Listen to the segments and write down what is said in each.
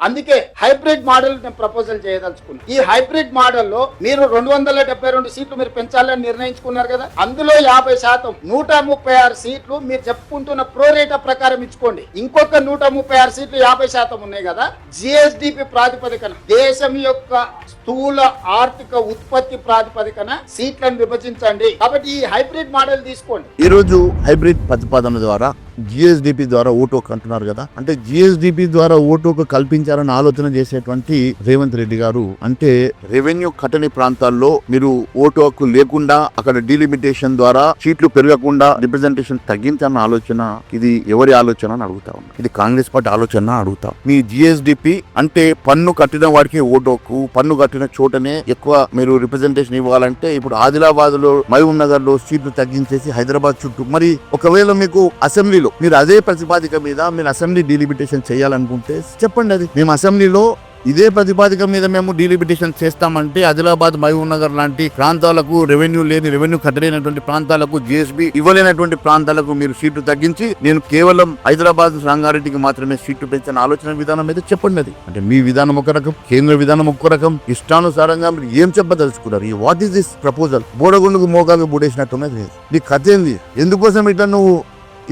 అందుకే hybrid model నేను proposal చేయదలుచుకున్నాను. ఈ హైబ్రిడ్ మోడల్లో మీరు 272 సీట్లు మీరు పెంచాలని నిర్ణయించుకున్నారు కదా, అందులో 50% 136 సీట్లు మీరు చెప్పుకుంటున్న ప్రోరేటా ప్రకారం ఇచ్చుకోండి. ఇంకొక 136 సీట్లు 50% ఉన్నాయి కదా, జిఎస్డిపి ప్రాతిపదికన దేశం యొక్క స్థూల ఆర్థిక ఉత్పత్తి ప్రాతిపదికన సీట్లను విభజించండి. కాబట్టి ఈ హైబ్రిడ్ మోడల్ తీసుకోండి. ఈ రోజు హైబ్రిడ్ ప్రతిపాదన ద్వారా జిఎస్డిపి ద్వారా ఓటోక్ అంటున్నారు కదా, అంటే జిఎస్డిపి ద్వారా ఓటోక్ కల్పించాలని ఆలోచన చేసేటువంటి రేవంత్ రెడ్డి గారు, అంటే రెవెన్యూ కట్టని ప్రాంతాల్లో మీరు ఓటోక్ లేకుండా అక్కడ డీలిమిటేషన్ ద్వారా సీట్లు పెరగకుండా రిప్రజెంటేషన్ తగ్గించాలన్న ఆలోచన, ఇది ఎవరి ఆలోచన అని అడుగుతా ఉన్నా. ఇది కాంగ్రెస్ పార్టీ ఆలోచన అడుగుతా. మీ జిఎస్డిపి అంటే పన్ను కట్టిన వాడికి ఓటోక్, పన్ను కట్టిన చోటనే ఎక్కువ మీరు రిప్రజెంటేషన్ ఇవ్వాలంటే ఇప్పుడు ఆదిలాబాద్ లో, మహబూబ్ నగర్ లో సీట్లు తగ్గించేసి హైదరాబాద్ చుట్టూ, మరి ఒకవేళ మీకు అసెంబ్లీలో మీరు అదే ప్రతిపాదిక మీద మీరు అసెంబ్లీ డీలిమిటేషన్ చేయాలనుకుంటే చెప్పండి. అది మేము అసెంబ్లీలో ఇదే ప్రతిపాదిక మీద మేము డీలిమిటేషన్ చేస్తామంటే ఆదిలాబాద్, మహబూబ్ నగర్ లాంటి ప్రాంతాలకు, రెవెన్యూ లేని, రెవెన్యూ కట్టలేనటువంటి ప్రాంతాలకు, జిఎస్బి ఇవ్వలేనటువంటి ప్రాంతాలకు మీరు సీట్లు తగ్గించి నేను కేవలం హైదరాబాద్, రంగారెడ్డికి మాత్రమే సీట్లు పెంచిన ఆలోచన విధానం మీద చెప్పండి. అది అంటే మీ విధానం ఒక రకం, కేంద్ర విధానం ఒక రకం, ఇష్టానుసారంగా మీరు ఏం చెప్పదలుచుకున్నారు? What is this proposal? బోడగుండుకు మోగాలు బూడేసినట్టున్నది. నీ కథ ఏంది? ఎందుకోసం ఇట్లా నువ్వు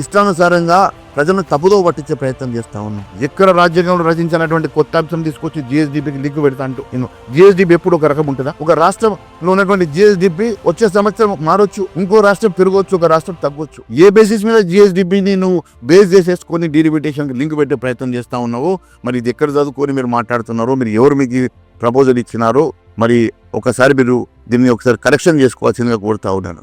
ఇష్టానుసారంగా ప్రజలను తప్పుదో పట్టించే ప్రయత్నం చేస్తా ఉన్నాం? ఎక్కడ రాజ్యాంగంలో రచించినటువంటి కొత్త అంశం తీసుకొచ్చి జిఎస్డిపికి లింక్ పెడతా అంటూ నేను జిఎస్డిపి ఎప్పుడు ఒక రకం ఉంటుందా? ఒక రాష్ట్రంలో ఉన్నటువంటి జిఎస్డిపి వచ్చే సంవత్సరం మారొచ్చు, ఇంకో రాష్ట్రం పెరగవచ్చు, ఒక రాష్ట్రం తగ్గొచ్చు. ఏ బేసిస్ మీద జిఎస్డిపిని నువ్వు బేస్ చేసేసుకొని డీలిమిటేషన్ లింక్ పెట్టే ప్రయత్నం చేస్తా ఉన్నావు? మరి ఇది ఎక్కడ చదువుకొని మీరు మాట్లాడుతున్నారో, మీరు ఎవరు మీకు ప్రపోజల్ ఇచ్చినారో మరి ఒకసారి మీరు దీన్ని ఒకసారి కరెక్షన్ చేసుకోవాల్సిందిగా కోరుతా ఉన్నాను.